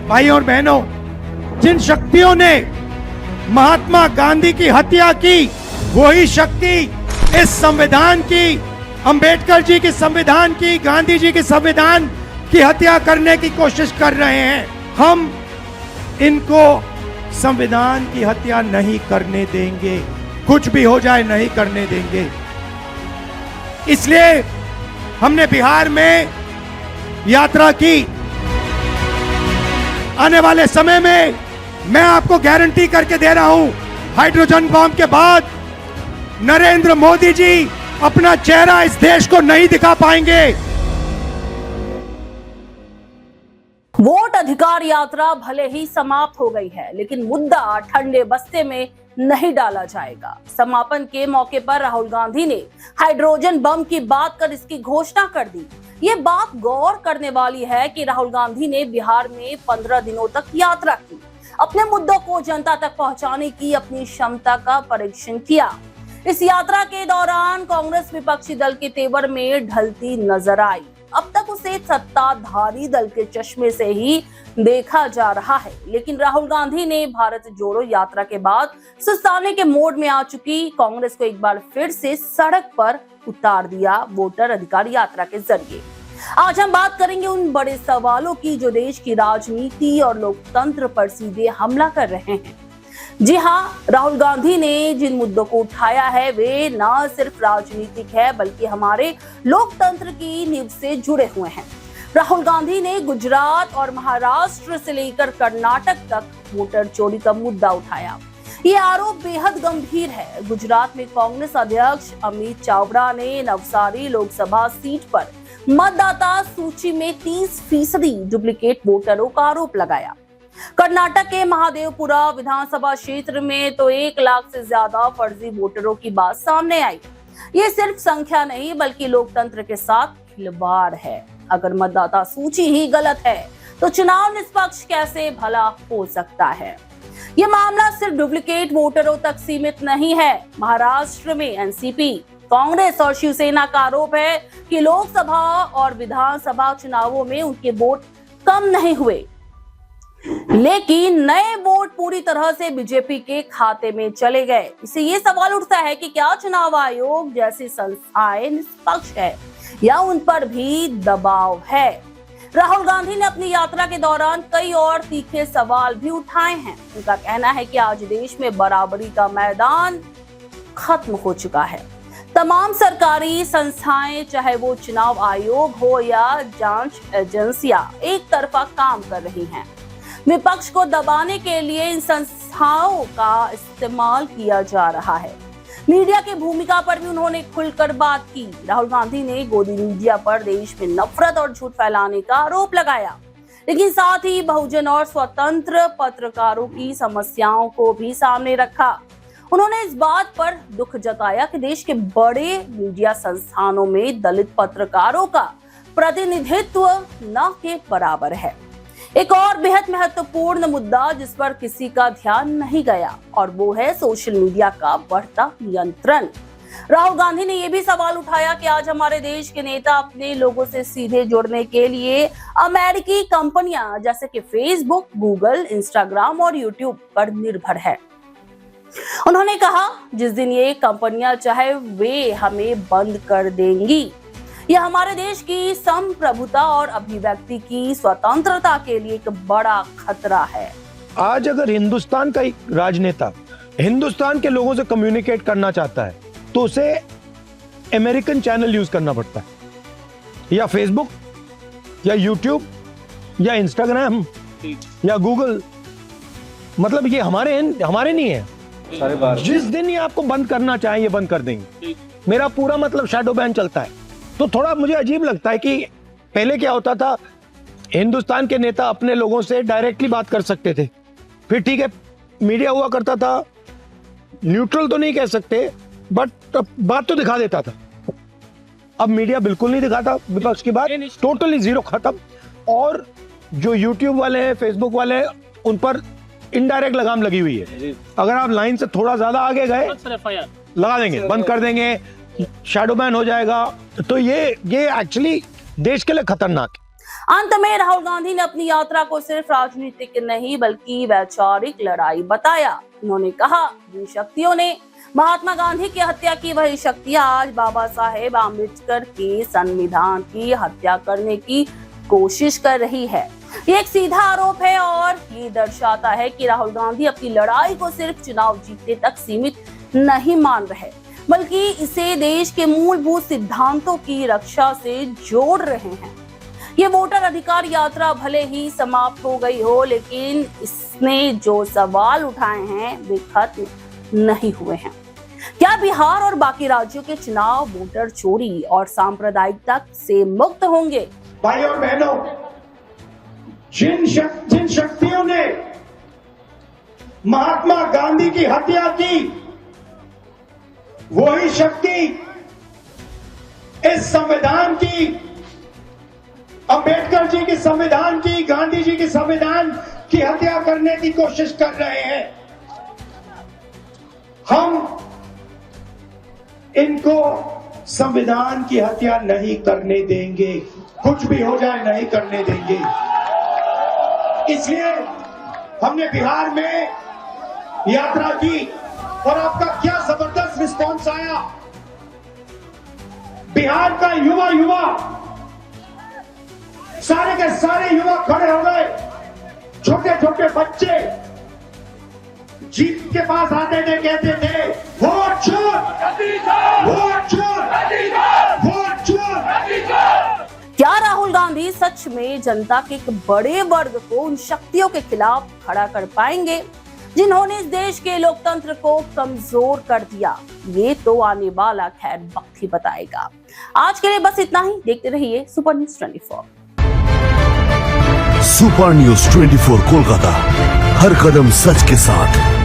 भाई और बहनों, जिन शक्तियों ने महात्मा गांधी की हत्या की, वही शक्ति इस संविधान की, अंबेडकर जी के संविधान की, गांधी जी के संविधान की हत्या करने की कोशिश कर रहे हैं। हम इनको संविधान की हत्या नहीं करने देंगे, कुछ भी हो जाए नहीं करने देंगे। इसलिए हमने बिहार में यात्रा की। आने वाले समय में मैं आपको गारंटी करके दे रहा हूं, हाइड्रोजन बम के बाद नरेंद्र मोदी जी अपना चेहरा इस देश को नहीं दिखा पाएंगे। वोट अधिकार यात्रा भले ही समाप्त हो गई है, लेकिन मुद्दा ठंडे बस्ते में नहीं डाला जाएगा। समापन के मौके पर राहुल गांधी ने हाइड्रोजन बम की बात कर इसकी घोषणा कर दी। ये बात गौर करने वाली है कि राहुल गांधी ने बिहार में 15 दिनों तक यात्रा की, अपने मुद्दों को जनता तक पहुंचाने की अपनी क्षमता का परीक्षण किया। इस यात्रा के दौरान कांग्रेस विपक्षी दल के तेवर में ढलती नजर आई। अब तक उसे सत्ताधारी दल के चश्मे से ही देखा जा रहा है, लेकिन राहुल गांधी ने भारत जोड़ो यात्रा के बाद सुस्ताने के मोड में आ चुकी कांग्रेस को एक बार फिर से सड़क पर उतार दिया वोटर अधिकार यात्रा के जरिए। आज हम बात करेंगे उन बड़े सवालों की जो देश की राजनीति और लोकतंत्र पर सीधे हमला कर रहे हैं। जी हाँ, राहुल गांधी ने जिन मुद्दों को उठाया है वे न सिर्फ राजनीतिक है बल्कि हमारे लोकतंत्र की नींव से जुड़े हुए हैं। राहुल गांधी ने गुजरात और महाराष्ट्र से लेकर कर्नाटक तक वोटर चोरी का मुद्दा उठाया। ये आरोप बेहद गंभीर है। गुजरात में कांग्रेस अध्यक्ष अमित चावड़ा ने नवसारी लोकसभा सीट पर मतदाता सूची में 30% डुप्लीकेट वोटरों का आरोप लगाया। कर्नाटक के महादेवपुरा विधानसभा क्षेत्र में तो 1 लाख से ज्यादा फर्जी वोटरों की बात सामने आई। ये सिर्फ संख्या नहीं बल्कि लोकतंत्र के साथ खिलवाड़ है। अगर मतदाता सूची ही गलत है तो चुनाव निष्पक्ष कैसे भला हो सकता है? ये मामला सिर्फ डुप्लीकेट वोटरों तक सीमित नहीं है। महाराष्ट्र में एनसीपी, कांग्रेस और शिवसेना का आरोप है कि लोकसभा और विधानसभा चुनावों में उनके वोट कम नहीं हुए, लेकिन नए वोट पूरी तरह से बीजेपी के खाते में चले गए। इससे ये सवाल उठता है कि क्या चुनाव आयोग जैसी संस्थाएं निष्पक्ष है या उन पर भी दबाव है? राहुल गांधी ने अपनी यात्रा के दौरान कई और तीखे सवाल भी उठाए हैं। उनका कहना है कि आज देश में बराबरी का मैदान खत्म हो चुका है। तमाम सरकारी संस्थाएं, चाहे वो चुनाव आयोग हो या जांच एजेंसियां, एक तरफा काम कर रही हैं। विपक्ष को दबाने के लिए इन संस्थाओं का इस्तेमाल किया जा रहा है। मीडिया की भूमिका पर भी उन्होंने खुलकर बात की। राहुल गांधी ने गोदी मीडिया पर देश में नफरत और झूठ फैलाने का आरोप लगाया, लेकिन साथ ही बहुजन और स्वतंत्र पत्रकारों की समस्याओं को भी सामने रखा। उन्होंने इस बात पर दुख जताया कि देश के बड़े मीडिया संस्थानों में दलित पत्रकारों का प्रतिनिधित्व न के बराबर है। एक और बेहद महत्वपूर्ण मुद्दा जिस पर किसी का ध्यान नहीं गया और वो है सोशल मीडिया का बढ़ता नियंत्रण। राहुल गांधी ने यह भी सवाल उठाया कि आज हमारे देश के नेता अपने लोगों से सीधे जुड़ने के लिए अमेरिकी कंपनियां जैसे कि फेसबुक, गूगल, इंस्टाग्राम और यूट्यूब पर निर्भर है। उन्होंने कहा, जिस दिन ये कंपनियां चाहे वे हमें बंद कर देंगी। यह हमारे देश की संप्रभुता और अभिव्यक्ति की स्वतंत्रता के लिए एक बड़ा खतरा है। आज अगर हिंदुस्तान का एक राजनेता हिंदुस्तान के लोगों से कम्युनिकेट करना चाहता है तो उसे अमेरिकन चैनल यूज करना पड़ता है, या फेसबुक या यूट्यूब या इंस्टाग्राम या गूगल। मतलब ये हमारे नहीं है। जिस दिन ये आपको बंद करना चाहे ये बंद कर देंगे। मेरा पूरा मतलब शैडो बैन चलता है। तो थोड़ा मुझे अजीब लगता है कि पहले क्या होता था, हिंदुस्तान के नेता अपने लोगों से डायरेक्टली बात कर सकते थे, फिर ठीक है मीडिया हुआ करता था, न्यूट्रल तो नहीं कह सकते बट बात तो दिखा देता था। अब मीडिया बिल्कुल नहीं दिखाता विपक्ष की बात, टोटली जीरो, खत्म। और जो यूट्यूब वाले हैं, फेसबुक वाले हैं, उन पर इनडायरेक्ट लगाम लगी हुई है। अगर आप लाइन से थोड़ा ज्यादा आगे गए लगा देंगे, बंद कर देंगे, शैडो बैन हो जाएगा। तो ये एक्चुअली देश के लिए खतरनाक है। अंत में राहुल गांधी ने अपनी यात्रा को सिर्फ राजनीतिक नहीं बल्कि वैचारिक लड़ाई बताया। उन्होंने कहा, जिन शक्तियों ने महात्मा गांधी की हत्या की, वही शक्तियां आज बाबा साहेब आम्बेडकर के संविधान की हत्या करने की कोशिश कर रही है। ये एक सीधा आरोप है और ये दर्शाता है कि राहुल गांधी अपनी लड़ाई को सिर्फ चुनाव जीतने तक सीमित नहीं मान रहे, बल्कि इसे देश के मूलभूत सिद्धांतों की रक्षा से जोड़ रहे हैं। ये वोटर अधिकार यात्रा भले ही समाप्त हो गई हो, लेकिन इसने जो सवाल उठाए हैं वे खत्म नहीं हुए हैं। क्या बिहार और बाकी राज्यों के चुनाव वोटर चोरी और सांप्रदायिकता से मुक्त होंगे? भाई और बहनों, जिन शक्तियों ने महात्मा गांधी की हत्या की, वही शक्ति इस संविधान की, अंबेडकर जी के संविधान की, गांधी जी के संविधान की हत्या करने की कोशिश कर रहे हैं। हम इनको संविधान की हत्या नहीं करने देंगे, कुछ भी हो जाए नहीं करने देंगे। इसलिए हमने बिहार में यात्रा की और आपका क्या जबरदस्त रिस्पॉन्स आया। बिहार का युवा सारे के सारे युवा खड़े हो गए। छोटे छोटे बच्चे जीप के पास आते थे, कहते थे वोट चोर, वोट चोर, वोट चोर। क्या राहुल गांधी सच में जनता के एक बड़े वर्ग को उन शक्तियों के खिलाफ खड़ा कर पाएंगे जिन्होंने इस देश के लोकतंत्र को कमजोर कर दिया? ये तो आने वाला खैर वक्त ही बताएगा। आज के लिए बस इतना ही। देखते रहिए Super News 24। Super News 24 Kolkata, हर कदम सच के साथ।